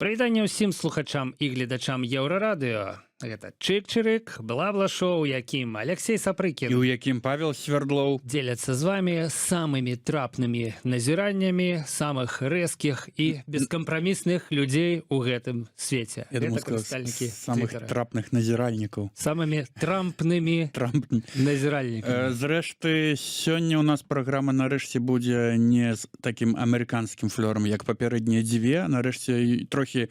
Прывітанне ўсім слухачам і гледачам Еўрарадыё. Гэта Чык-чырык, бла-бла-шоу, якім Алексей Сапрыкін. І ў якім Павел Свердлоў Дзеляцца з вами самымі трапнымі назіраннямі самых рэзкіх і бескампрамісных людзей у гэтым свеце. Я думаю, самых трапных назіральнікаў. Самымі трампнымі назіральнікамі. Зрэшты, сёння ў нас праграма нарэшце будзе не з такім амерыканскім флёрам, як папярэднія дзве. Нарэшце трохі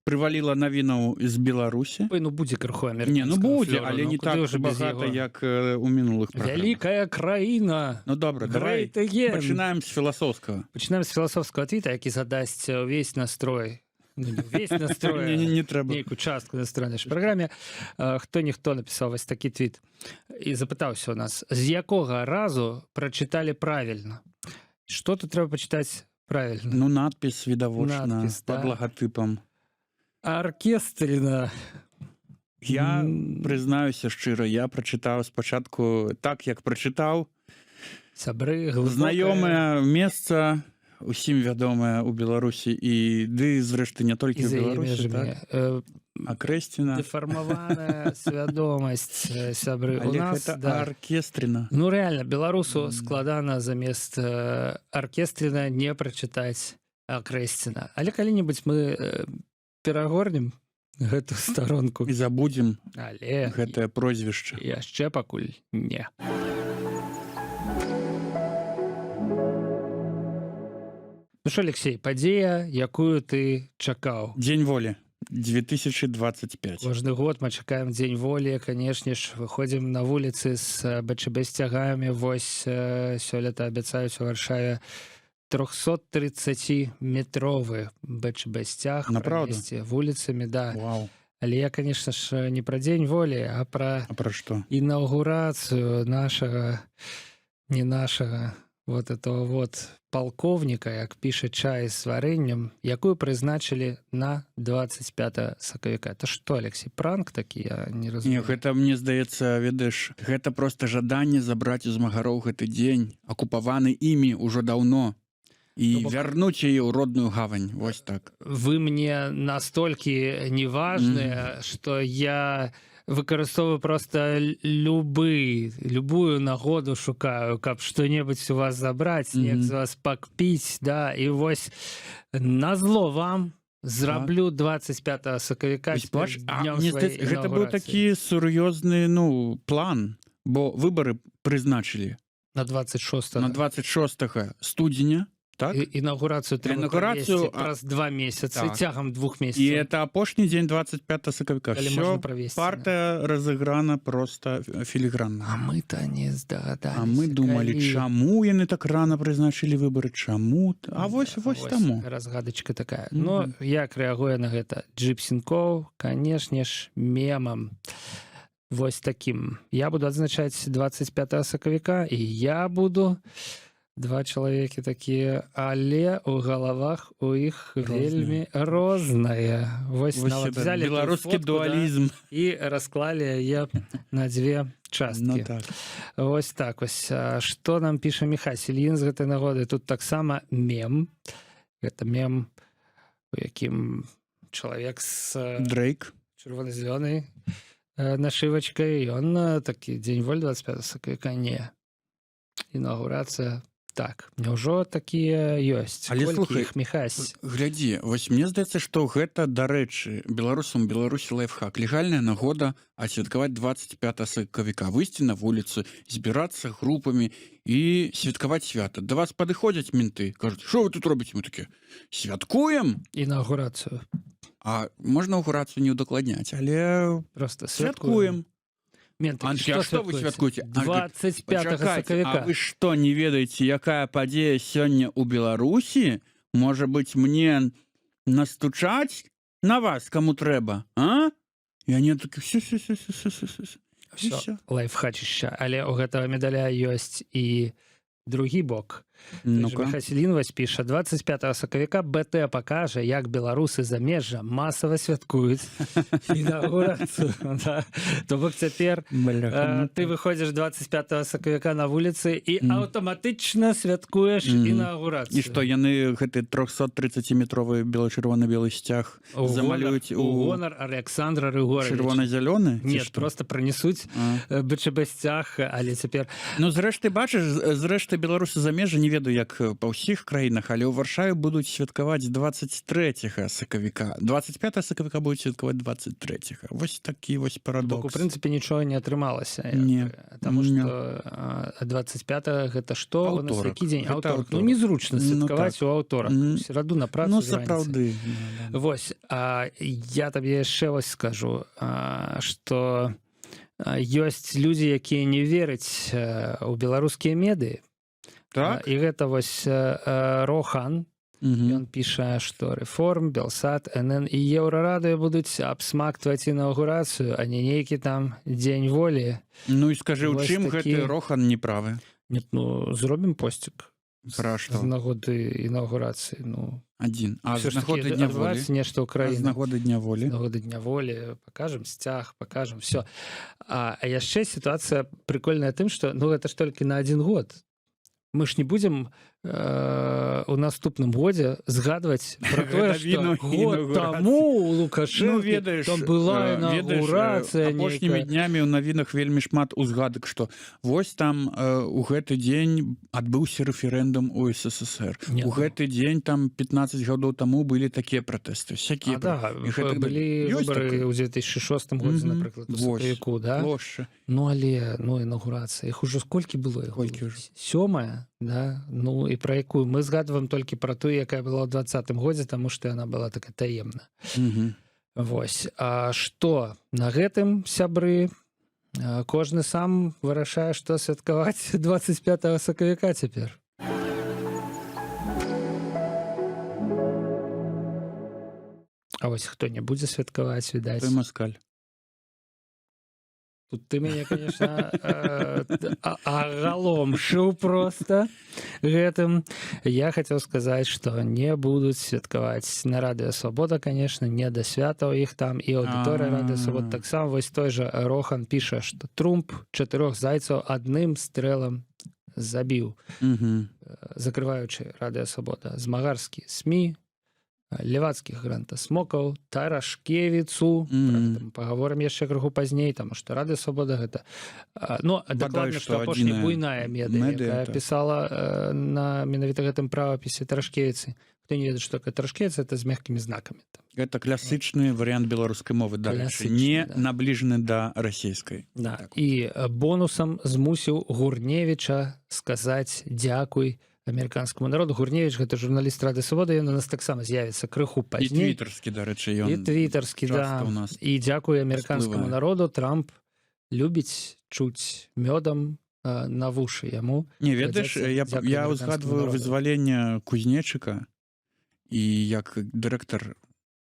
прываліла навінаў з Беларусі. Ну, будзе крыху амерыканскага флёру. Будзе, флёру, але не так багата, як у мінулых праграмах. Вялікая краіна. Ну, добра, давай пачынаем з філасофскага. Пачынаем з філасофскага твіта, які задасць увесь настрой. Ну, не увесь настрой, не трэба. Нейкую частку настрой нашай праграме. Хто-ніхто напісаў вось такі твіт і запытаўся ў нас, з якога разу прачыталі правільна? Што тут трэба пачытаць правільна? Ну, надпіс відавочна, пад лагатыпам. Аркестрина. Я прызнаюся шчыра, я прачытаў спачатку так, як прачытаў. Сябры, знаёмае месца, усім вядомае ў Беларусі і ды зрэшты не толькі ў Беларусі, так? Акрэсціна. Дэфармаваная свядомасць, сябры. Але гэта аркестрина. Ну, рэальна, беларусу складана замест аркестрина не прачытаць акрэсціна. Але калі-небудзь мы перагорнем гэту старонку і забудзем але гэтае прозвішча. Яшчэ пакуль не. Ну што, Алексей, падзея, якую ты чакаў? Дзень волі 2025. Кожны год мы чакаем дзень волі, канешне ж, выходзім на вуліцы з БЧБ-сцягамі. Вось сёлета абяцаюць у Варшаве 330-метровы БЧБ-сцяг правесці вуліцамі, да. Вау. Але я, конечно ж, не пра дзень волі, а пра што? Інаўгурацыю нашага, не нашага, вот этого вот палковніка, як піша чай з варэннем, якую прызначылі на 25 сакавіка. Это што, Алексей, пранк такі? Я не разумею. Не, гэта, мне здаецца, ведаеш, гэта проста жаданне забраць у змагароў гэты дзень, акупаваны імі ўжо даўно. І вярнуць яе ў родную гавань. Вось так. Вы мне настолькі неважныя, што я выкарыстоўваю проста любую нагоду шукаю, каб што-небудзь у вас забраць, неяк з вас пакпіць, да, і вось назло вам зраблю 25 сакавіка. Гэта быў такі сур'ёзны, ну, план, бо выбары прызначылі на 26 студзеня. Так? Інаўгурацыю трэба правесці праз 2 месяцы, цягам 2 месяцаў. І это апошні дзень 25 сакавіка. Всё, партыя разыграна проста філігранна. А мы-то не здагадаліся. А мы думалі, чаму яны так рана прызначылі выбары, чаму? А вось таму. Разгадачка такая. Ну, як рэагуе на гэта? Джипсенкоў, канешне ж, мемам. Вось такім. Я буду адзначаць 25 сакавіка, і я буду... Два чалавекі такія, але ў галавах у іх вельмі рознае. Вось нават взялі беларускі дуалізм і расклалі яе на дзве часткі. Вось так вось. Што нам піша Міхась Ільін з гэтай нагоды? Тут таксама мем. Гэта мем, у якім чалавек з Дрейк чырвона-зялёнай нашывачкай. Ён такі дзень волі 25 сакавіка. Не. Інаўгурацыя. Так, няўжо такія ёсць? Але слухай, Міхась, глядзі, вось мне здаецца, што гэта, дарэчы, беларусам Беларусі лайфхак. Легальная нагода адсвяткаваць 25 сакавіка, выйсці на вуліцу, збірацца групамі і святкаваць свята. Да вас падыходзяць менты, кажуць, што вы тут робіце? Мы такі, святкуем? Інаўгурацыю. А можна аўгурацыю не ўдакладняць, але проста святкуем. Што вы святкуеце? 25 сакавіка. А вы што, не ведаеце, якая падзея сёння ў Беларусі? Можа быць, мне настучаць на вас, каму трэба, а? Я не такі, лайфхачышча. Але ў гэтага медаля ёсць і другі бок. Ну-ка. Хасілін вось піша 25 сакавіка БТ пакажа, як беларусы замежжа масава святкуюць інаўгурацыю. Да. То бок цяпер ты выходзіш 25 сакавіка на вуліцы і аўтаматычна святкуеш інаўгурацыю. І што яны гэты 330-метровы бело-чырвона-белы сцяг замалююць у гонар Александра Рыгоровича. Чырвона-зялёны? Нет, просто пранесуць БЧБ сцяг, але цяпер... Ну, зрэшты, бачыш, зрэшты, беларусы замежжа, не ведаю, як па ўсіх краінах, але ў Варшаве будуць святкаваць 23 сакавіка. 25 сакавіка будуць святкаваць 23. Вось такі вось парадокс. У прынцыпе, нічога не атрымалася. Не. Таму што 25 гэта што? У нас які дзень? Аўторак. Ну, незручна святкаваць у аўторак. Сераду на працу з раніцы. Ну, сапраўды. Вось. Я табе яшчэ вось скажу, што ёсць людзі, якія не вераць у беларускія медыі. Так? І гэта вось Рохан. Ён піша, што Рэформ, Белсат, НН і Еўрарадыё будуць абсмактваць інаўгурацыю, а не нейкі там дзень волі. Ну і скажы, у чым гэты Рохан неправы? Нет, ну, зробім посцік. Пра што? З нагоды інаўгурацыі, ну... Адзін. А з нагоды дня волі? Нешта ў краіне. З нагоды дня волі? З нагоды дня волі. Пакажам сцяг, пакажам, всё. А яшчэ сітуацыя прыкольная тым, што, ну, гэта ж толькі на 1 год. Мы ж не будзем у наступным годзе згадваць пра тое, што год таму у Лукашэнкі там была інаўгурацыя. Апошнімі днямі ў навінах вельмі шмат узгадак, што вось там у гэты дзень адбыўся рэферэндум у СССР. У гэты дзень там 15 гадоў таму былі такія пратэсты. Всякія. Былі выбары ў 2006 годзе, напрыклад, у сакавіку, да? Ну, але, ну, інаўгурацыя. Іх ужо сколькі было? 7-я, да? Ну, і пра якую мы згадваем толькі пра тую, якая была ў 20-м годзе, таму што яна была такая таемная. Вось. А што на гэтым, сябры, кожны сам вырашае, што святкаваць 25 сакавіка цяпер. А вось хто не будзе святкаваць, відаць. Той маскаль. Тут ты мяне, конечно, агаломшыў просто гэтым. Я хацеў сказаць, што не будуць святкаваць на Радыё Свабода, конечно, не да свята ў іх там, і аўдыторыя Радыё Свабода таксама. Вось той жа Рохан піша, што Трумп 4 зайцаў адным стрэлам забіў, закрываючы Радыё Свабода. Змагарскі СМІ, левацкіх грантасмокаў, Тарашкевіцу, паговорам яшчэ крыху пазней, таму што Радыё Свабода гэта, ну, дакладна, што апошняя буйная медыя, якая пісала на менавіта гэтым правапісе Тарашкевіцы. Хто не ведае, што такое Тарашкевіца, это з мягкімі знакамі. Гэта класычны варыянт беларускай мовы, дарэчы, не набліжаны да расійскай. Да, і бонусам змусіў Гурневіча сказаць дзякуй амерыканскаму народу. Гурневіч, гэта журналіст Радыё Свабода, ён у нас таксама з'явіцца крыху пазней. І твітарскі, дарэчы, ён і твітарскі, да. І дзякуй амерыканскаму народу. Трамп любіць чуць мёдам на вушы яму. Не, ведаеш, я узгадваю вызваленне Кузнечыка, і як дырэктар,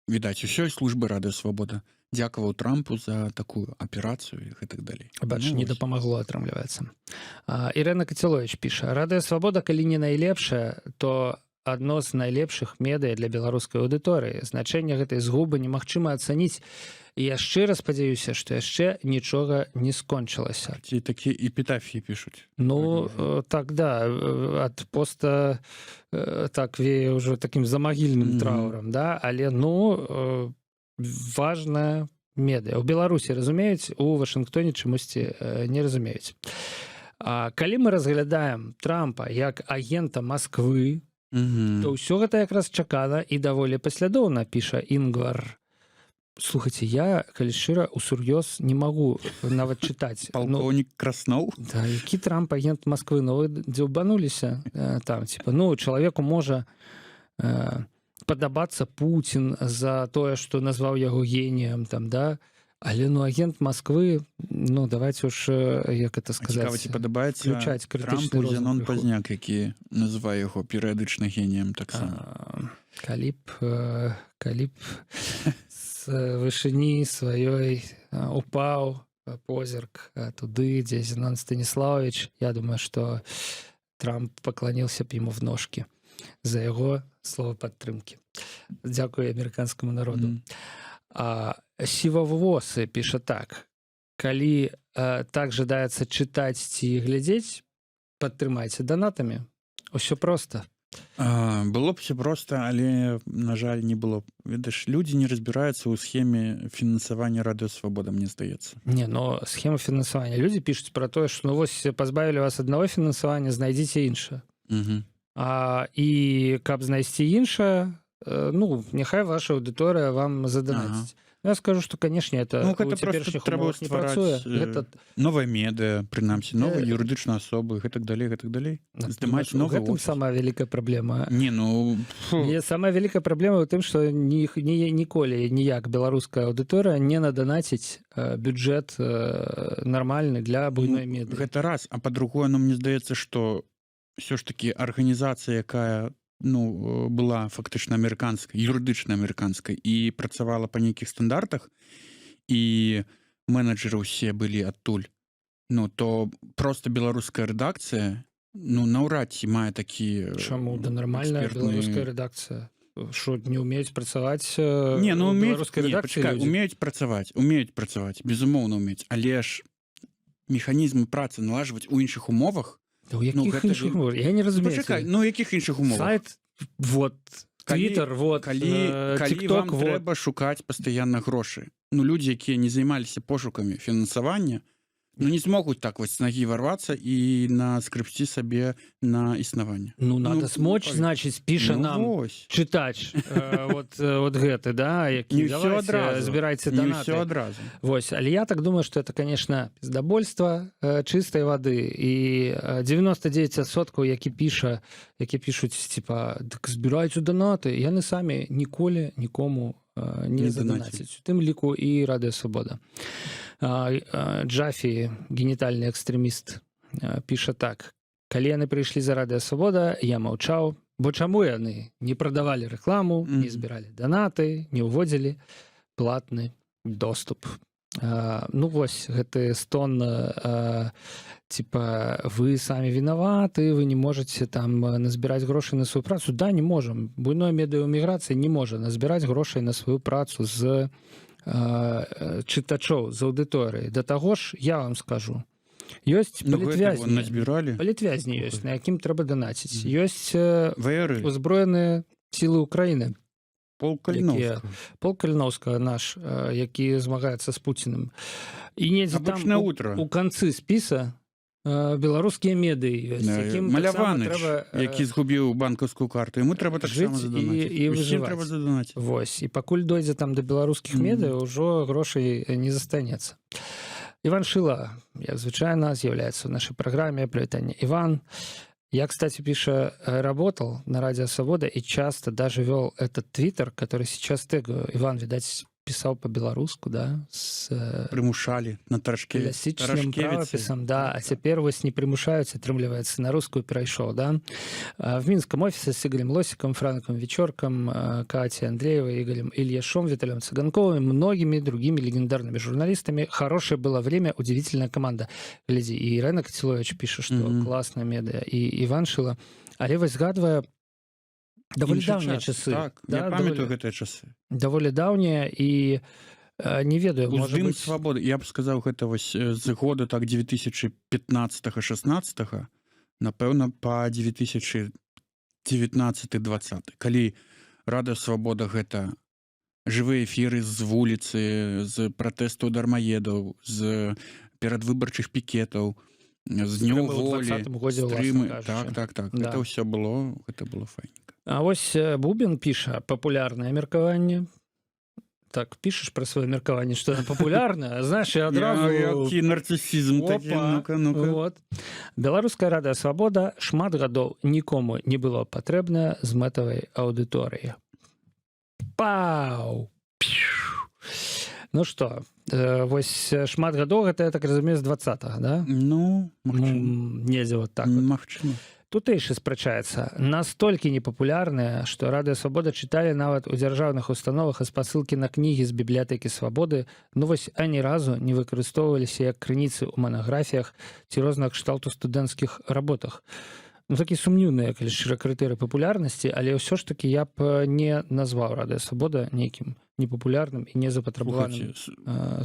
відаць, усёй службы Радыё Свабода дзякаваў Трампу за такую аперацыю і гэтак далей. Бач, не дапамагло, атрымліваецца. Ірына Каціловіч піша, Радыё Свабода, калі не найлепшае, то адно з найлепшых медыя для беларускай аўдыторыі. Значэнне гэтай згубы немагчыма ацаніць. І я шчыра спадзяюся, што яшчэ нічога не скончылася. Ці такі эпітафіі пішуць. Ну, так, да, ад поста так вее ўжо такім замагільным траўрам, да, але, ну, важная медыя. У Беларусі разумеюць, у Вашынгтоне чамусьці не разумеюць. Калі мы разглядаем Трампа як агента Масквы, то ўсё гэта якраз чакана і даволі паслядоўна, піша Інгвар. Слухайце, я, калі шчыра, усур'ёз не магу нават чытаць. Палкоўнік Красноў? Да, які Трамп агент Масквы? Ну, вы дзеўбануліся там, типа, ну, чалавеку можа падабацца Пуцін за тое, што назваў яго геніем, там, да? Але, ну, агент Масквы, ну, давайте уж, як это сказаць, цікава, ці падабаецца Трампу Зянон Пазняк, які называе яго перыядычна геніем таксама. Калі б з вышыні сваёй упаў позірк туды, дзе Зянон Станіславович, я думаю, што Трамп поклонился б ему в ножки за его слово падтрымки. Дзякую американскому народу. Сівавосы піша так: калі так жадаецца чытаць ці глядзець, падтрымайце донатамі. Усё проста. Было б все просто, але, на жаль, не было б. Ведаеш, людзі не разбіраюцца ў схеме фінансавання Радыё Свабода, мне здаецца. Не, но схема фінансавання. Людзі пішуць пра тое, што ну вось пазбавілі вас аднаго фінансавання, знайдзіце іншае. І каб знайсці іншае, ну, няхай ваша аўдыторыя вам заданаціць. Я скажу, што, канешне, это Ну, гэта просто трэба ствараць новае медыа, прынамсі, новыя юрыдычныя асобы, гэтак далей, гэтак далей. Здымаць новы офіс. Гэта самая вялікая праблема. Не, ну... Самая вялікая праблема ў тым, што ніколі ніяк беларуская аўдыторыя не наданаціць бюджэт нармальны для буйной медыа. Гэта раз. А па-другое, ну, мне здаецца, што ўсё ж такі арганізацыя, якая ну, была фактычна амерыканскай, юрыдычна амерыканскай і працавала па нейкіх стандартах, і менеджеры ўсе былі адтуль, ну, то просто беларуская рэдакцыя, ну, наўрад ці мае такі... Чаму? Да нармальная беларуская рэдакцыя. Што, не ўмеюць працаваць не, ну, беларускай рэдакцыі? Умеюць працаваць, безумоўна умеюць, але ж механізмы працы налажваць у іншых умовах. У якіх іншых умовах? Я не разумею. Пачакай, ну, у якіх іншых умовах? Сайт, вот, Твиттер, вот, калі вам трэба шукаць пастаянна грошы. Ну, людзі, якія не займаліся пошукамі фінансавання, ну, не змогуць так вось з нагі варвацца і наскрыпсці сабе на існаванне. Ну, надо смочь, значыць, піша нам чытач, вот гэты, да, які давайте збірайце донаты. Не ўсё адразу. Вось, але я так думаю, што это, конечно, пиздабольство чыстай вады, і 99%, які пішуць, типа, так збірайце донаты, яны самі ніколі нікому не задонацяць. У тым ліку і Радыё Свабода. Джафі, генітальны экстрэміст, піша так: калі яны прыйшлі за Радыё Свабода, я маўчаў, бо чаму яны не прадавалі рэкламу, не збіралі донаты, не ўводзілі платны доступ. Ну вось, гэты стон, типа, вы самі вінаваты, вы не можаце там назбіраць грошай на сваю працу. Да, не можам. Буйное медыа ў міграцыі не можа назбіраць грошай на сваю працу з чытачоў, з аўдыторыі. Да таго ж, я вам скажу, ёсць палітвязні ёсць, на якім трэба донаціць. Ёсць узброеныя сілы Украіны. Полк Каліноўскага наш, які змагаецца з Пуціным. І недзе там у канцы спіса беларускія медыі ёсць. Маляваныч, які згубіў банкаўскую карту, яму трэба таксама задонаціць. Вось, і пакуль дойдзе там да беларускіх медыа, ўжо грошай не застанецца. Іван Шыла, як звычайна, з'яўляецца ў нашай праграме. Прывітанне, Иван. Я, кстати, пишу, работал на Радио Свобода и часто даже вел этот твиттер, который сейчас тегаю. Иван, видать, писал по-белоруску, да? Примушали на классичным правописом, да. А теперь вось не примушаются, отрымливается, на русскую перейшел, да? В Минском офисе с Игорем Лосиком, Франком Вечерком, Катей Андреевой, Игорем Ильяшом, Виталием Цыганковым, многими другими легендарными журналистами. Хорошее было время, удивительная команда. Гляди, и Ирена Котилович пишет, что классная медиа, и Иван Шила. Але вось згадвае даволі даўнія часы. Так, да, я памятаю гэтыя часы. Даволі даўнія і не ведаю, можа быць... быць... свабоды. Я б сказаў, гэта вось з года так 2015-16, напэўна, па 2019-20. Калі Радыё Свабода гэта жывыя эфіры з вуліцы, з пратэстаў дармаедаў, з перадвыбарчых пікетаў, з днёў волі, стрымы. Так. Да. Гэта ўсё было, гэта было файненька. А вось Бубін піша папулярнае меркаванне. Так, пішаш пра сваё меркаванне, што папулярнае, знаеш, я адразу... Які нарцысізм такі, ну-ка. Вот. Беларуская Радыё Свабода шмат гадоў нікому не было патрэбна з мэтавай аўдыторыі. Пау! Ну што, вось шмат гадоў, гэта, я так разумею, з 20-го, да? Ну, магчыма. Недзе вот так. Магчыма. Тутэйшы спрачаецца. Настолькі непапулярныя, што Радыё Свабода чыталі нават у дзяржаўных установах і спасылкі на кнігі з бібліятэкі Свабоды, ну вось ані разу не выкарыстоўваліся як крыніцы ў манаграфіях ці розных кшталту студэнцкіх работах. ну, такі сумнівныя, калі шчыра, крытэрыі папулярнасці, але ўсё ж такі я б не назваў Радыё Свабода нейкім непапулярным і незапатрабаваным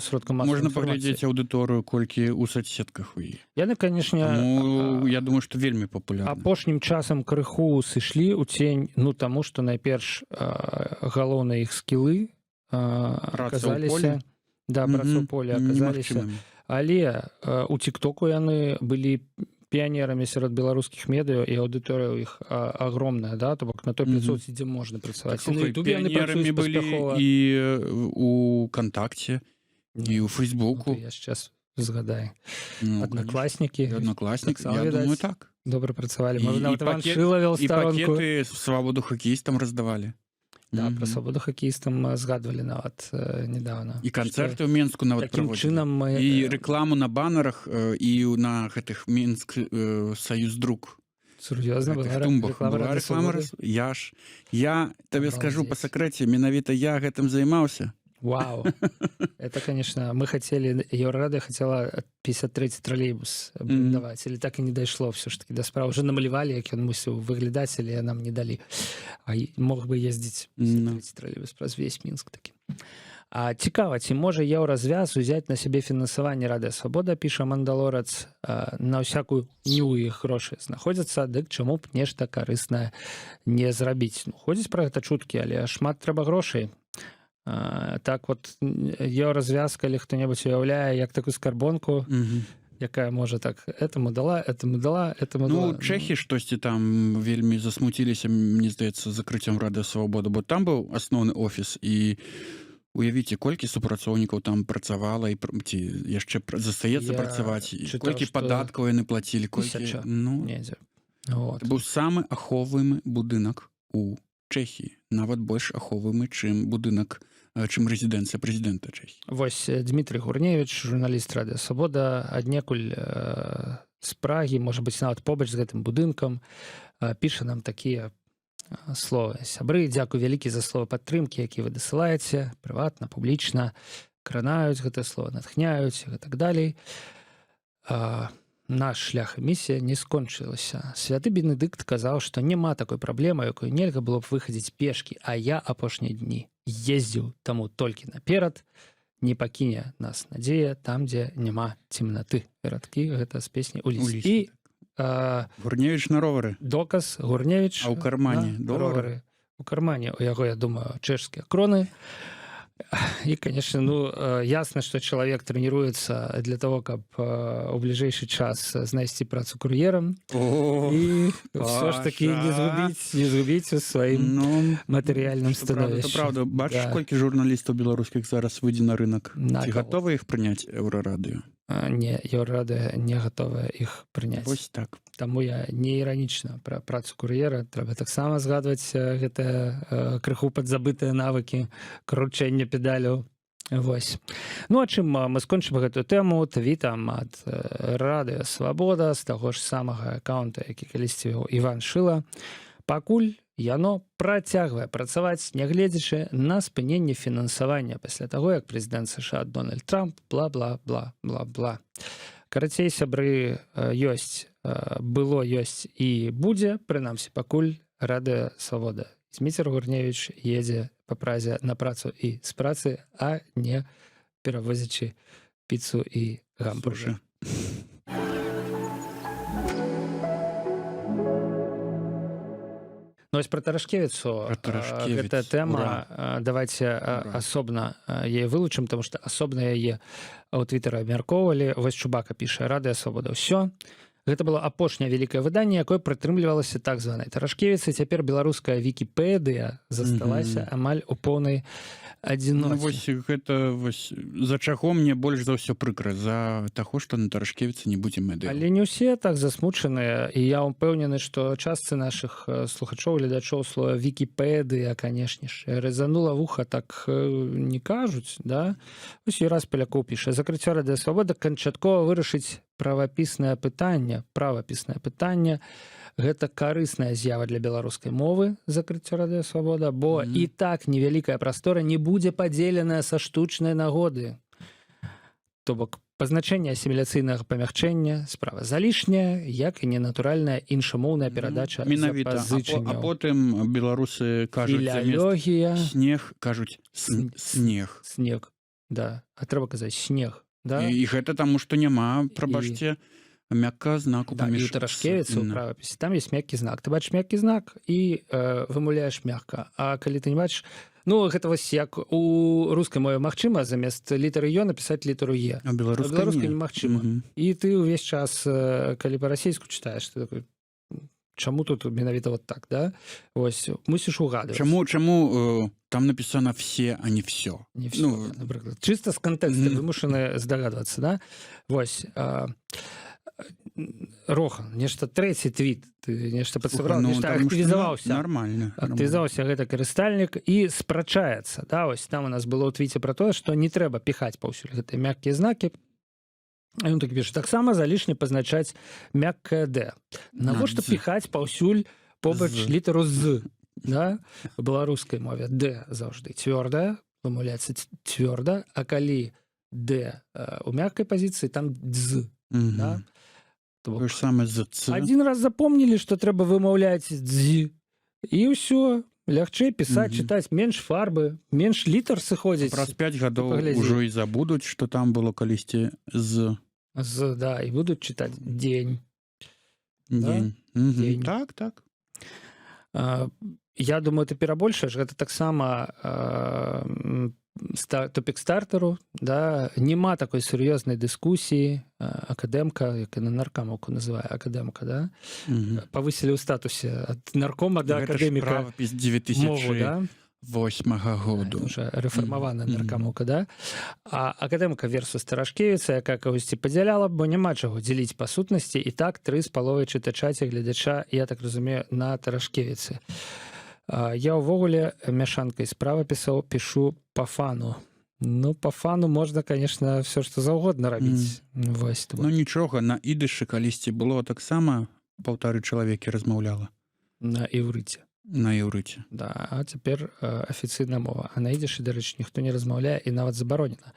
сродкам масавай Можна інфармацыі. паглядзець аўдыторыю, колькі ў соцсетках у іх. Яны, канешне, Таму я думаю, што вельмі папулярна. апошнім часам крыху сышлі ў цень, ну, таму, што найперш галоўныя іх скілы аказаліся... Да, праца ў полі аказаліся. Але у тиктоку яны былі піянерамі сярод беларускіх медыа, і аўдыторыя ў іх агромная, да, то бок на той пляцоўцы, дзе можна працаваць. Слухай, піянерамі былі і у Контакце, і ў Фейсбуку. Я сейчас згадаю. Ну, Аднакласнікі. Аднакласнік, я думаю, так. Добра працавалі. Можна нават І Іваншыла вёл старонку. пакеты свабоду хакеістам раздавалі. Да, про свабоду хакеістам згадвалі нават недавно. І канцэрты ў Менску нават Такім праводзілі. чынам мы... І рэкламу на банерах, і на гэтых Мінск Саюздрук. Сур'ёзна была рэклама. Я табе скажу па сакрэце, менавіта я гэтым займаўся. Вау. Это, конечно, мы хотели, Еврорада хотела 53-й троллейбус даваць, или так и не дайшло все ж таки да справы. Уже намалявалі, як ён мусіў выглядаць, але нам не далі. А мог бы ездзіць 53-й троллейбус праз весь Мінск такі. А цікава, ці можа еўразвяз узяць на сябе фінансаванне Радыё Свабода, піша Мандалорац, на ўсякую не ў іх грошы знаходзяцца, дык чаму б нешта карыснае не зрабіць. Ну, ходзіць пра гэта чуткі, але шмат трэба грошай. Так вот, еўразвяз, калі хто-небудзь уяўляе, як такую скарбонку, якая можа так, этому дала, этому дала, этому дала. Ну, чэхі штосьці там вельмі засмуціліся, мне здаецца, закрыццём Радыё Свабода, бо там быў асноўны офіс, і уявіце, колькі супрацоўнікаў там працавала, і ці яшчэ застаецца працаваць, колькі падаткаў яны плацілі, колькі... Ну, вот. Быў самы ахоўваемы будынак у Чэхіі, нават больш ахоўваемы, чым будынак, чым рэзідэнцыя прэзідэнта Чэхіі. Вось Дмітрый Гурневіч, журналіст Радыё Свабода, аднекуль з Прагі, можа быць, нават побач з гэтым будынкам, піша нам такія словы. Сябры, дзякуй вялікі за словы падтрымкі, які вы дасылаеце, прыватна, публічна, кранаюць гэтае слово, натхняюць і так далей. Наш шлях і місія не скончылася. Святы Бенедыкт казаў, што няма такой праблемы, якой нельга было б выхадзіць пешкі, а я апошнія дні ездзіў, таму толькі наперад, не пакіне нас надзея там, дзе няма цемнаты. Радкі гэта з песні «Уліс». І Гурневіч на ровары. Доказ Гурневіч. А ў кармане долары? У кармане, у яго, я думаю, чэшскія кроны. І, конечно, ну, ясна, што чалавек трэніруецца для того, каб у бліжэйшы час знайсці працу кур'ерам і ўсё ж такі не згубіць у сваім матэрыяльным становішчы. Это правда. Бачыш, колькі журналістаў беларускіх зараз выйдзе на рынок? Ці гатовы іх прыняць Еўрарадыё? Не, Еўрарадыё не гатовая іх прыняць. Вось так. Таму я не іранічна пра працу кур'ера. Трэба таксама згадваць гэтыя крыху падзабытыя навыкі кручэння педаляў. Вось. Ну, а чым мы скончым гэтую тэму, твітам ад Радыё Свабода, з таго ж самага аккаунта, які калісьці вёў Іван Шыла. Пакуль яно працягвае працаваць, нягледзячы на спыненне фінансавання пасля таго, як прэзідэнт США Дональд Трамп бла-бла-бла-бла-бла. Карацей, сябры, ёсць, было, ёсць і будзе, прынамсі, пакуль Радыё Свабода. Дміцер Гурневіч едзе па празе на працу і з працы, а не перавозячы піцу і гамбургер. Ну, вось пра Тарашкевіцу гэтая тэма, давайте асобна яе вылучым, таму што асобна яе ў твітары абмяркоўвалі. Вось Чубака піша: Радыё Свабода ўсё. Гэта было апошняе вялікае выданне, якое прытрымлівалася так званай Тарашкевіцы. Цяпер беларуская Вікіпедыя засталася амаль у поўнай адзіноце. Ну, вось гэта вось за чаго мне больш за ўсё прыкра, за таго, што на Тарашкевіцы не будзе медыяў. Але не ўсе так засмучаныя, і я ўпэўнены, што частцы нашых слухачоў, гледачоў слова Вікіпедыя, канешне ж, рэзанула вуха, так не кажуць, да? Вось Юрас Палякоў піша: закрыццё Радыё Свабода канчаткова вырашыць правапіснае пытанне. Гэта карысная з'ява для беларускай мовы, закрыццё Радыё Свабода, бо і так невялікая прастора не будзе падзеленая са штучнай нагоды. То бок пазначэнне асіміляцыйнага памягчэння, справа залішняя, як і ненатуральная іншамоўная перадача Менавіта. А запазычанняў. потым беларусы кажуць замест Філялогія, снег, кажуць снег. снег, да. А трэба казаць снег, да? І гэта таму, што няма, прабачце, мяккага знаку Да, і ў Тарашкевіцы ў правапісе там ёсць мяккі знак. Ты бачыш мяккі знак і вымаўляеш мякка. А калі ты не бачыш, ну гэта вось як у рускай мове магчыма замест літары Ё напісаць літару Е. А Беларускай беларускай немагчыма. І ты ўвесь час, калі па-расейску чытаеш, ты такой, чаму тут менавіта вот так, да? Вось, мусіш угадываць. Чаму там напісана все, а не все? Не все, напрыклад. Чыста з кантэкста вымушаны здагадвацца, да? Вось, Рохан, нешта трэці твіт, ты нешта падсабраў, нешта актывізаваўся. Нормально. Актывізаваўся гэта карыстальнік і спрачаецца. Да, ось там у нас было ў твіце пра тое, што не трэба піхаць паўсюль гэтыя мяккія знакі. А ён так піша, таксама залішне пазначаць мяккае «д». Навошта піхаць паўсюль побач літару «з», да? У беларускай мове «д» заўжды цвёрдая, вымаўляецца цвёрда, а калі «д» у мяккай пазіцыі, там «дз», да? То ж самае з «ц». Адзін раз запомнілі, што трэба вымаўляць «дз», і ўсё. Лягчэй пісаць, чытаць, менш фарбы, менш літар сыходзіць. Праз 5 гадоў ужо і забудуць, што там было калісьці з. Да, і будуць чытаць дзень. Дзень. Так. Я думаю, ты перабольшаеш, гэта таксама топік стартару, да, няма такой сур'ёзнай дыскусіі, акадэмка, як і на наркамаўку называе акадэмка, да, павысілі ў статусе ад наркома да акадэміка правапіс мову, да? 2008 году. Уже рэфармаваная наркамаўка, да? А акадэмка версус Тарашкевіца, якая кагосьці падзяляла, бо няма чаго дзеліць па сутнасці, і так 3,5 чытача ці гледача, я так разумею, на Тарашкевіцы. Я ўвогуле мяшанкай з правапісаў пішу па фану. Ну, па фану можна, конечно, все што заўгодна рабіць. Вось, ну, нічога, на ідышы калісьці было таксама 1,5 чалавекі размаўляла. На іўрыце. На іўрыце. Да, а цяпер афіцыйная мова. А на ідышы, дарэчы, ніхто не размаўляе і нават забаронена.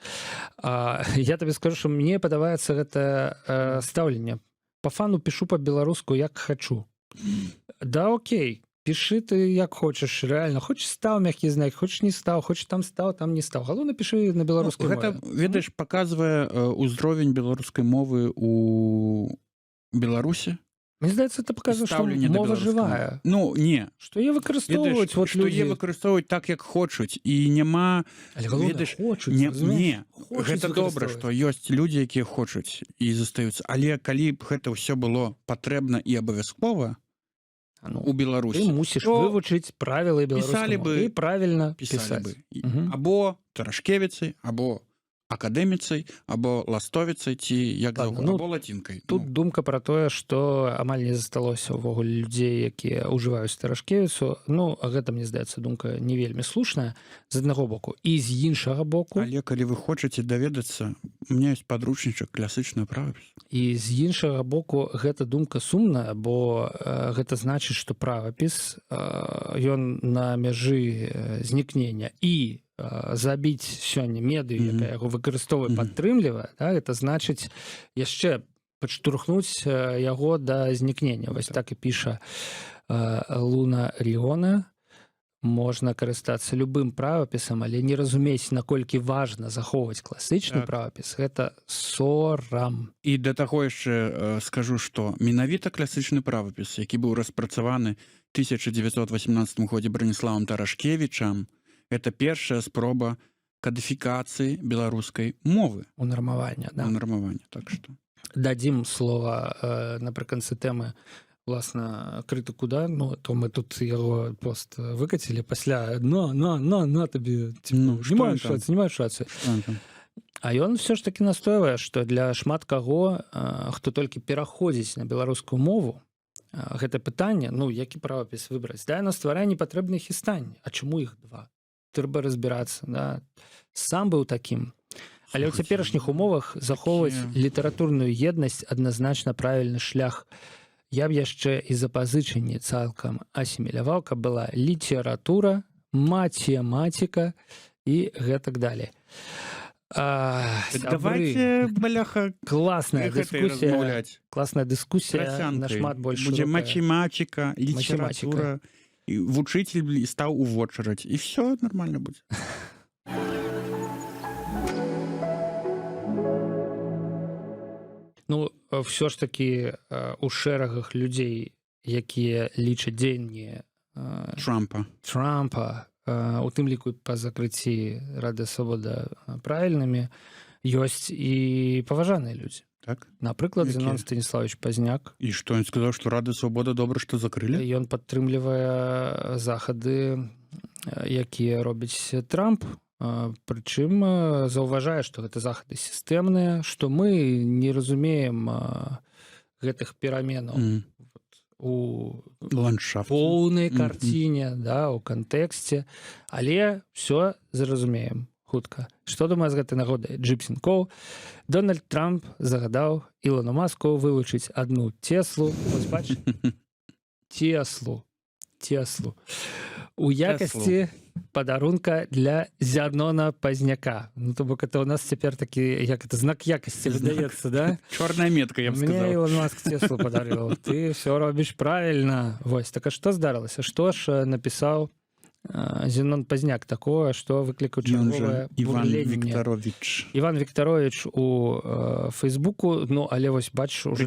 Я табе скажу, што мне падабаецца гэта стаўленне. Па фану пішу па-беларуску, як хачу. Да, окей. Пішы ты як хочаш, рэальна. Хочаш стаў мяккі знак, хочаш не стаў, хочаш там стаў, там не стаў. Галоўна пішы на беларускай мове. Гэта, ведаеш, паказвае ўзровень беларускай мовы у Беларусі. Мне здаецца, это паказвае, што мова жывая. Ну, не. Што яе выкарыстоўваюць вот людзі. Што яе выкарыстоўваюць так, як хочуць. І няма... Але галоўна, хочуць. Не, гэта добра, што ёсць людзі, якія хочуць і застаюцца. Але калі б гэта ўсё было патрэбна і абавязкова, у Беларусі. Ты мусіш вывучыць правілы беларускай мовы і правільна пісаць. Або Тарашкевіцай, або акадэміцай, або ластовіцай, ці як заўгодна, або лацінкай. Тут думка пра тое, што амаль не засталося ўвогуле людзей, якія ўжываюць Тарашкевіцу. Ну, гэта, мне здаецца, думка не вельмі слушная з аднаго боку. І з іншага боку... Але калі вы хочаце даведацца, у меня ёсць падручнічак класычны правапіс. І з іншага боку гэта думка сумная, бо гэта значыць, што правапіс, ён на мяжы знікнення і забіць сёння медыю, якая яго выкарыстоўвае, падтрымлівае, да, это значыць яшчэ падштурхнуць яго да знікнення. Вось так і піша Луна Ріона. Можна карыстацца любым правапісам, але не разумець, наколькі важна захоўваць класычны правапіс, гэта сорам. І да таго яшчэ скажу, што менавіта класычны правапіс, які быў распрацаваны 1918 годзе Браніславам Тарашкевічам, это першая спроба кадыфікацыі беларускай мовы. Унармавання, да. Унармавання, так што. Дадзім слова напрыканцы тэмы, власна, крытыку, да? Ну, то мы тут яго пост выкацілі пасля на табе, не маеш рацыі. А ён все ж таки настойвае, што для шмат каго, хто толькі пераходзіць на беларускую мову, гэта пытанне, ну, які правапіс выбраць, да, на стваранне патрэбных істань. А чаму іх два? Трэба разбірацца, да. Сам быў такім. Але ў цяперашніх умовах захоўваць літаратурную еднасць адназначна правільны шлях. Я б яшчэ і запазычанне цалкам асіміляваў, каб была літаратура, математыка і гэтак далей. Давайте, бляха, классная гэтай дискуссия, размаўляць. классная дискуссия, Трасянкай. нашмат больш Будзе шырокая. математика, литература, і вучитель стаў у вочараць, і все нормально будзе. Ну, все ж таки у шэрагах людзей, якія лічаць дзеянні Трампа, у тым ліку па закрыцці Рады Свабода правільнымі, ёсць і паважаныя людзі. Так? Напрыклад, Якія? Зенон Станіславович Пазняк. І што ён сказаў, што Рада Свабода добра, што закрылі? Ён падтрымлівае захады, якія робіць Трамп. Прычым заўважае, што гэта захады сістэмныя, што мы не разумеем гэтых пераменаў у ландшафт поўнай карціне, да, у кантэксце, але все зразумеем хутка. Што думае з гэтай нагоды Джипсінкоў? Дональд Трамп загадаў Ілону Маску вылучыць одну Теслу. Вось бач, Теслу у якасці падарунка для Зянона Пазняка. Ну, то бок это у нас цяпер такі, як это, знак якасці выдаецца, да? Чорная метка, я б сказаў. Мне Ілон Маск Теслу падарыў. Ты все робіш правільна. Вось, так а што здарылася? Што ж напісаў Зенон Пазняк такое, што выклікаў чарговае бурленне? Іван Віктарович у Фейсбуку, ну, але вось, бач, уже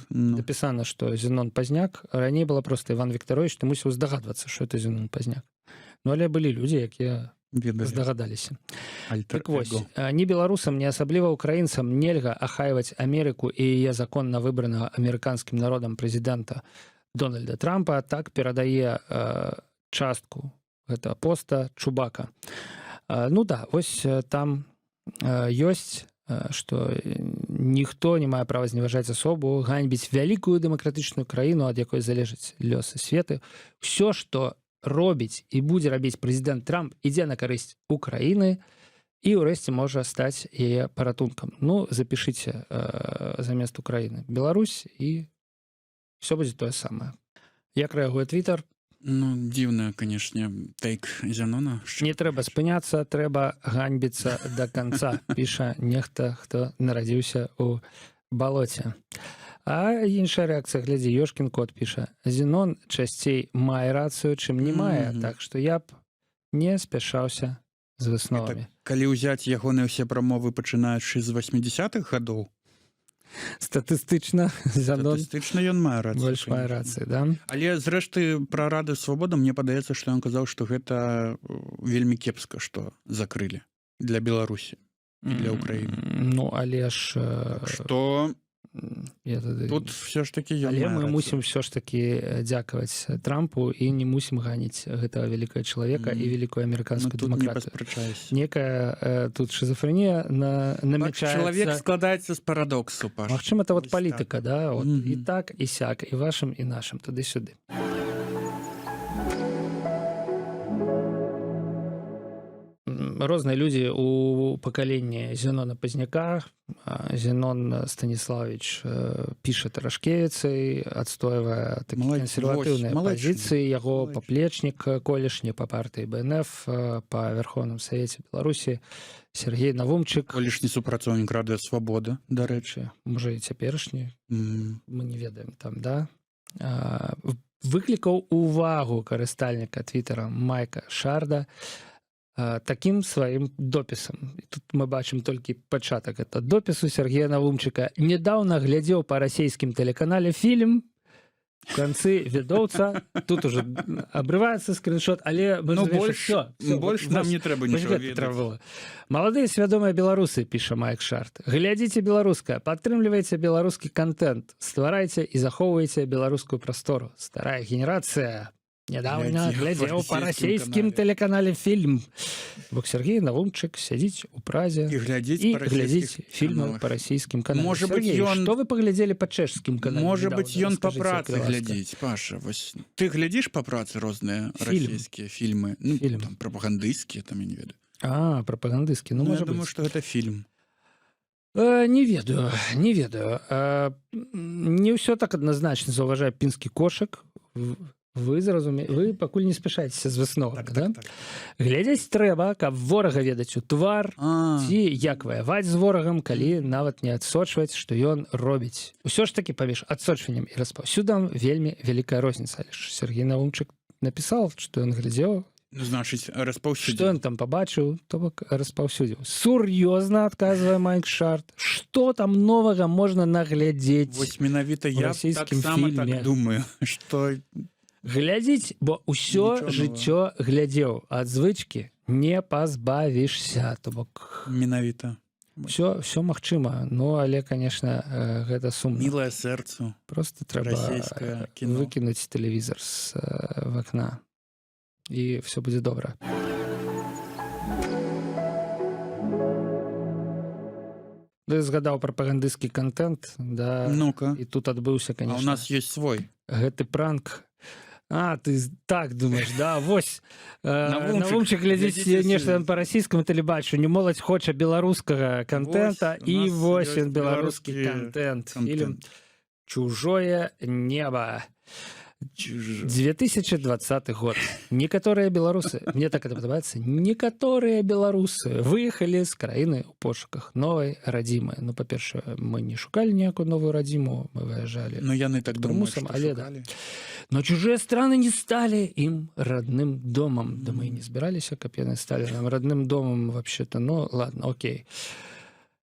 напісана, што Зенон Пазняк, раней была проста Іван Віктарович, ты мусіў здагадвацца, што это Зенон Пазняк. Ну, але былі людзі, якія здагадаліся. Так вось, ні беларусам, ні асабліва украінцам нельга ахайваць Амерыку і яе законна выбранага амерыканскім народам прэзідэнта Дональда Трампа, так перадае частку гэта поста Чубака. Ну да, вось там ёсць, што ніхто не мае права зневажаць асобу, ганьбіць вялікую дэмакратычную краіну, ад якой залежаць лёсы свету. Усё, што робіць і будзе рабіць прэзідэнт Трамп, ідзе на карысць Украіны і ўрэшце можа стаць яе паратункам. Ну, запішыце замест Украіны Беларусь і все будзе тое самае. Як рэагуе Твіттер? Ну, дзіўна, канешне, тэйк Зянона. Не трэба спыняцца, трэба ганьбіцца да канца, піша нехта, хто нарадзіўся ў балоце. А іншая рэакцыя, глядзі, Ёшкін кот піша: Зенон часцей мае рацыю, чым не мае, так што я б не спяшаўся з высновамі. Калі ўзяць ягоныя ўсе прамовы, пачынаючы з 80-х гадоў, статыстычна ён мае рацыю. Больш мае рацыю, да? Але, зрэшты, пра Рады Свабода мне падаецца, што ён казаў, што гэта вельмі кепска, што закрылі для Беларусі і для Украіны. Ну, але ж... Што... Тут все ж таки але мы мусім все ж таки дзякаваць Трампу і не мусім ганіць гэтага вялікага чалавека і вялікую амерыканскую дэмакратыю. Некая тут шизофрэнія намячаецца. Чалавек складаецца з парадоксу, Паш. Магчыма, это вот палітыка, да? І так, і сяк, і вашым, і нашым, туды-сюды. Розныя людзі у пакаленні Зенона Пазняка. Зенон Станіславович піша Тарашкевіцай, адстойвае такі кансерватыўныя пазіцыі, яго паплечнік колішні па партыі БНФ, па Верховным Савеце Беларусі Сергей Навумчык. Колішні супрацоўнік Рады Свабода, дарэчы. Можа, і цяперашні. Мы не ведаем там, да? Выклікаў увагу карыстальніка Твіттера Майка Шарда таким сваім допісам. І тут мы бачым толькі пачатак это допісу Сергея Навумчыка. Недаўна глядзеў па расійскім тэлеканале фільм, в канцы відоўца, тут уже абрываецца скриншот, але больш нам не трэба нічого ведаць. Маладыя свядомыя беларусы, піша Майк Шард. Глядзіце беларускае, падтрымлівайце беларускі контент, стварайце і захоўвайце беларускую прастору. Старая генерацыя недавно глядзеў па расійскім тэлеканале фільм. Бок Сергей Навумчык сядзіць у Празе і глядзіць фільмы па расійскім канале. Можа быць, ён... Што вы паглядзелі па чэшскім канале? Можа быць, ён па працы глядзіць, Паша. Вось ты глядзіш па працы розныя расійскія фільмы? Ну, там прапагандысцкія, там я не ведаю. Прапагандысцкі. Ну, я думаю, што гэта фільм. Не ведаю. Не ўсё так адназначна заўважае пінскі кошык. вы пакуль не спяшаецеся з высновамі, Так, да? так, так. Глядзець трэба, каб ворага ведаць у твар, ці як ваяваць з ворагам, калі нават не адсочваць, што ён робіць. Усё ж такі паміж адсочваннем і распаўсюдам вельмі вялікая розніца. Але ж Сергей Наумчык напісаў, што ён глядзеў, Ну, значыць, што распаўсюдзіў. ён там пабачыў, то бок распаўсюдзіў. Сур'ёзна, адказвае Майк Шарт, што там новага можна наглядзець? Вось менавіта у я расійскім таксама фільме. так думаю, што Глядзіць, бо ўсё Нічога жыццё глядзеў, ад звычкі не пазбавішся, то бок менавіта все магчыма. Ну але конечно гэта сумна. мілае сэрцу. Просто трэба расійскае кіно. выкінуць тэлевізор з вакна і все будзе добра. Ты згадаў прапагандысцкі контент, да, Ну-ка, і тут адбыўся, а конечно, у нас ёсць свой. гэты пранк. Ты так думаеш, да, вось Навумчык, Навумчык глядзіць глядзіце нешта па расійскаму тэлебачанню, моладзь хоча беларускага контента, Вось, у і нас вось ёсць ён беларускі беларускі контент. контент. Фільм «Чужое небо». 2020 год. Некаторыя беларусы, мне так это падабаецца, некаторыя беларусы выехалі з краіны ў пошуках новай радзімы. Ну, па-першае, мы не шукалі ніякую новую радзіму, мы выязджалі. Ну, яны так думаюць, Прымусам, што але да. шукалі. Но чужие страны не стали им родным домом. Да мы и не собирались, как яны стали нам родным домом вообще-то. Ну, ладно, окей.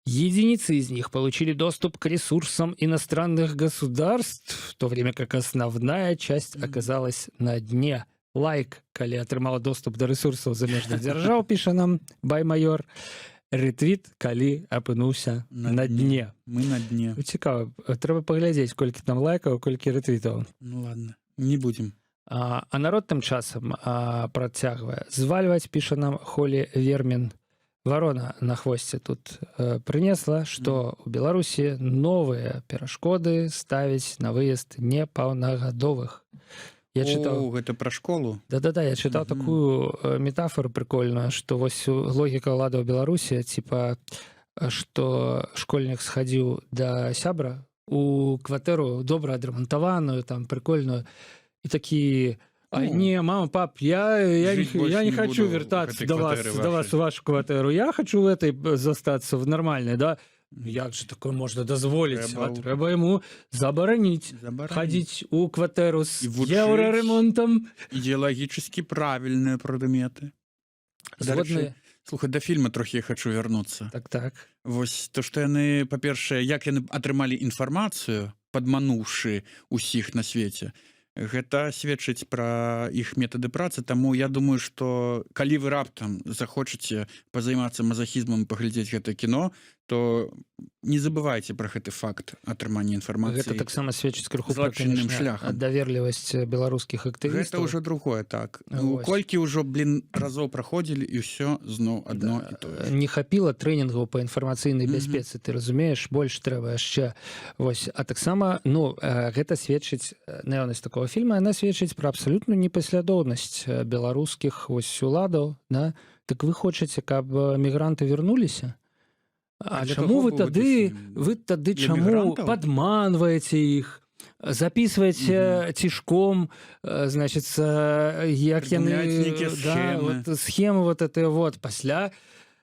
Единицы из них получили доступ к ресурсам иностранных государств, в то время как основная часть оказалась на дне. Лайк, коли атрымала доступ до ресурсов замежных держав, пишет нам Баймайор. Ретвіт, калі апынуўся на дне. Мы на дне. Цікава, трэба паглядзець, колькі там лайкаў, колькі ретвітаў. Ну ладно, не будем. А народ тым часам працягвае звальваць, піша нам Холі Вермін. Варона на хвосце тут прынесла, што ў Беларусі новыя перашкоды ставіць на выезд непаўнагадовых. Я чытаў... гэта пра школу? Да-да-да, я чытаў такую метафору прикольную, што вось логіка ўлады ў Беларусі, типа, што школьнік схадзіў да сябра у кватэру добра адрамантаваную, там, прикольную, і такі... не, мама, пап, я не хочу вертаться до вас в вашу квартиру. Я хочу в этой застаться, в нормальной, да? Як же такое можно дозволить? Трэба ему забараніць ходить у кватэру с евроремонтом. Идеологически правильные предметы. Згодны? Слухай, до фильма трохи я хочу вернуться. Так. Вось то, што яны, па-першае, як яны атрымалі інфармацыю, падмануўшы усіх на свеце, гэта сведчыць пра іх метады працы, таму я думаю, што калі вы раптам захочаце пазаймацца мазахізмам і паглядзець гэта кіно, то не забывайце пра гэты факт атрымання інфармацыі. Гэта таксама сведчыць крыху пра шляхам. Даверлівасць беларускіх актывістаў. Гэта ўжо другое, так. Ну, колькі ўжо, разоў праходзілі, і ўсё зноў адно і тое. Не хапіла трэнінгаў па інфармацыйнай бяспецы, ты разумееш, больш трэба яшчэ. Вось, а таксама, ну, гэта сведчыць, наявнасць такого фільма, яна сведчыць пра абсалютную непаслядоўнасць беларускіх вось уладаў, да? Так вы хочаце, каб мігранты вярнуліся? А чаму вы тады чаму падманваеце іх, записваеце цішком, значит, як яны схемы вот это вот пасля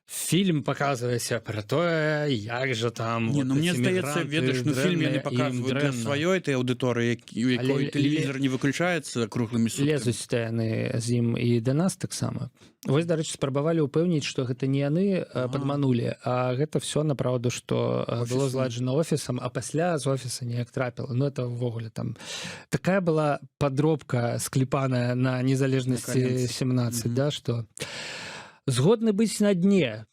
фільм паказваецца пра тое, як жа там мне здаецца, ведаеш, ну фільм яны паказваюць для сваёй этой аўдыторыі, у якой тэлевізор не выключаецца круглымі суткамі. Лезуць яны з ім і да нас таксама. Вось, дарэчы, спрабавалі ўпэўніць, што гэта не яны падманулі, а гэта все направду, што было зладжана офісам, а пасля з офіса неяк трапіла. Ну это ўвогуле там такая была падробка склепаная на незалежнасці 17, да, што згодны быць на дне,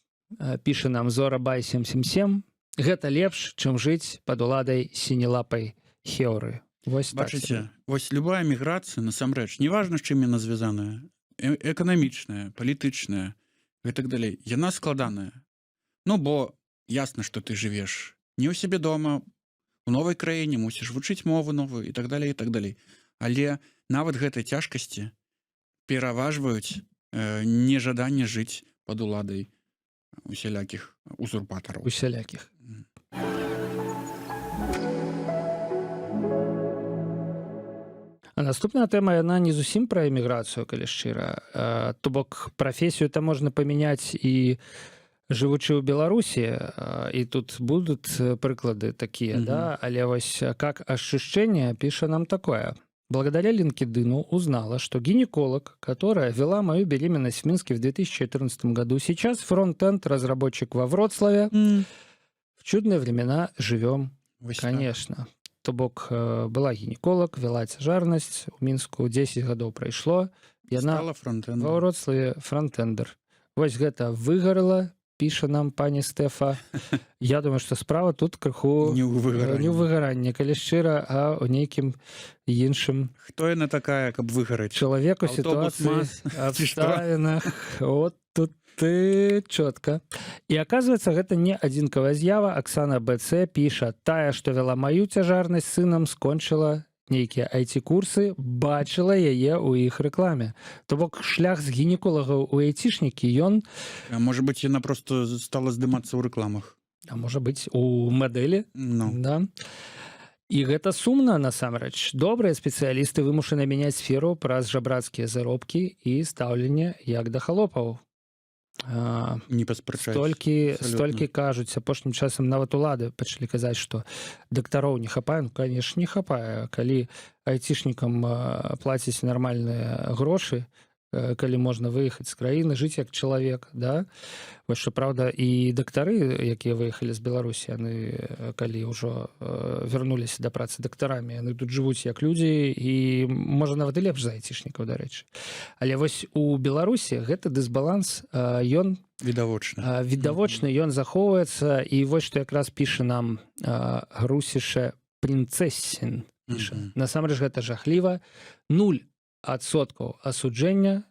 піша нам Зора Бай 777, гэта лепш, чым жыць пад уладай сінелапай Хеўры. Вось бачыце, вось любая міграцыя насамрэч, неважна, з чым яна звязаная, эканамічная, палітычная і так далей, яна складаная. Ну бо ясна, што ты жывеш не ў сябе дома, у новай краіне, мусіш вучыць мову новую і так далей, і так далей. Але нават гэтай цяжкасці пераважваюць нежаданне жыць пад уладай усялякіх узурпатараў. Усялякіх. А наступная тэма, яна не зусім пра эміграцыю, калі шчыра. То бок прафесію там можна памяняць і жывучы ў Беларусі, і тут будут прыклады такія, да? Але вось как ощущение пишет нам такое. Благодаря LinkedIn узнала, что гинеколог, которая вела мою беременность в Минске в 2014 году, сейчас фронт-энд разработчик во Вроцлаве. В чудные времена живем, конечно. То бок была гинеколог, вела цяжарнасць у Мінску, 10 гадоў прайшло. Яна во Вроцлаве фронтендер. Вось гэта выгарала, піша нам пані Стэфа. Я думаю, што справа тут крыху не ў выгаранні, калі шчыра, а ў нейкім іншым. Хто яна такая, каб выгараць? Чалавеку сітуацыі, абставінах. Вот тут ты чётка. І аказваецца, гэта не адзінкавая з'ява. Аксана БЦ піша: тая, што вяла маю цяжарнасць сынам, скончыла нейкія IT-курсы, бачыла яе ў іх рэкламе. То бок шлях з гінеколагаў у айцішнікі, ён... Можа быць, яна просто стала здымацца ў рэкламах. А можа быць, у мадэлі. Да. І гэта сумна, насамрэч. Добрыя спецыялісты вымушаны мяняць сферу праз жабрацкія заробкі і стаўленне як да халопаў. Не паспрачаюць. Столькі кажуць, апошнім часам нават улады пачалі казаць, што дактароў не хапае. Ну, конечно, не хапае. Калі айцішнікам плаціць нармальныя грошы, калі можна выехаць з краіны, жыць як чалавек, да? Вось што, праўда, і дактары, якія выехалі з Беларусі, яны, калі ўжо вярнуліся да працы дактарамі, яны тут жывуць як людзі і, можа, нават і лепш за айцішнікаў, дарэчы. Але вось у Беларусі гэты дысбаланс, ён... Відавочны, ён захоўваецца, і вось што якраз піша нам Грусіше Принцессін. Насамрэч, гэта жахліва. 0% асуджэння,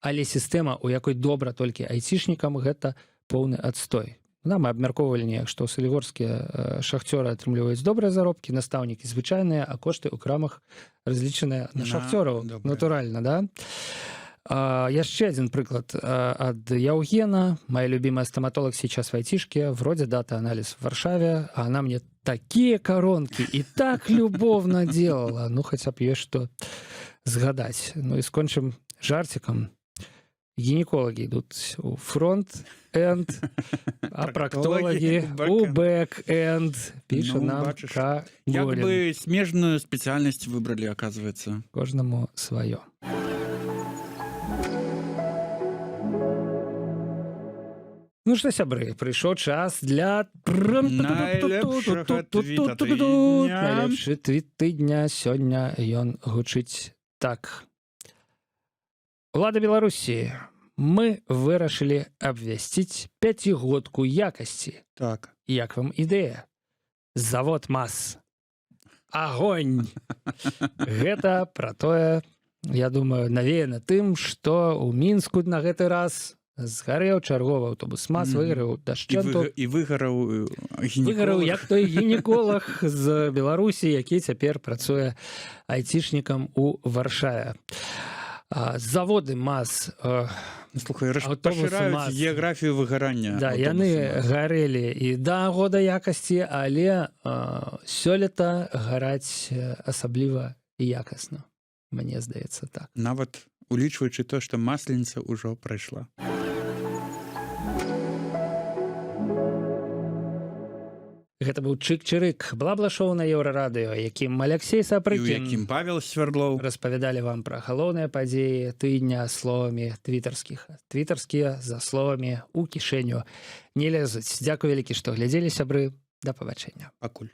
але сістэма, у якой добра толькі айцішнікам, гэта поўны адстой. Мы абмяркоўвалі неяк, што салігорскія шахцёры атрымліваюць добрыя заробкі, настаўнікі звычайныя, а кошты ў крамах разлічаныя на шахцёраў. Натуральна, да? Яшчэ адзін прыклад ад Яўгена. Моя любимая стоматолог сейчас в айтишке, вроде дата-анализ в Варшаве, а она мне такие коронки и так любовно делала. Ну, хотя бы есть что згадать. Ну и скончим жартиком. Гинекологи идут у фронт-энд, а проктологи у бэк-энд. Пишет нам Кагорин. Як бы смежную специальность выбрали, оказывается. Кожному свое. Ну что, сябры, прыйшоў час для найлепшы твіт тыдня. Сёння ён гучыць так. Улада Беларусі, мы вырашылі абвясціць 5-годку якасці. Так. Як вам ідэя? Завод МАЗ. Агонь! Гэта пра тое, я думаю, навеяна тым, што ў Мінску на гэты раз згарэў чарговы аўтобус МАЗ, выйграў дашчэнту. І выйграў гінеколог. Выйграў як той гінеколог з Беларусі, які цяпер працуе айцішнікам у Варшаве. Заводы МАЗ, слухай, пашыраюць геаграфію выгарання. Да, яны гарэлі і да года якасці, але сёлета гараць асабліва якасна. Мне здаецца так. Нават улічваючы то, што масленіца ўжо прайшла. Гэта быў Чык-Чырык, бла-бла-шоу на Еўрарадыё, якім Аляксей Сапрыкін, якім Павел Свярдлоў распавядалі вам пра галоўныя падзеі тыдня словамі твітарскіх. Твітарскія за словамі ў кішэню не лезуць. Дзякуй вялікі, што глядзелі, сябры. Да пабачэння. Пакуль.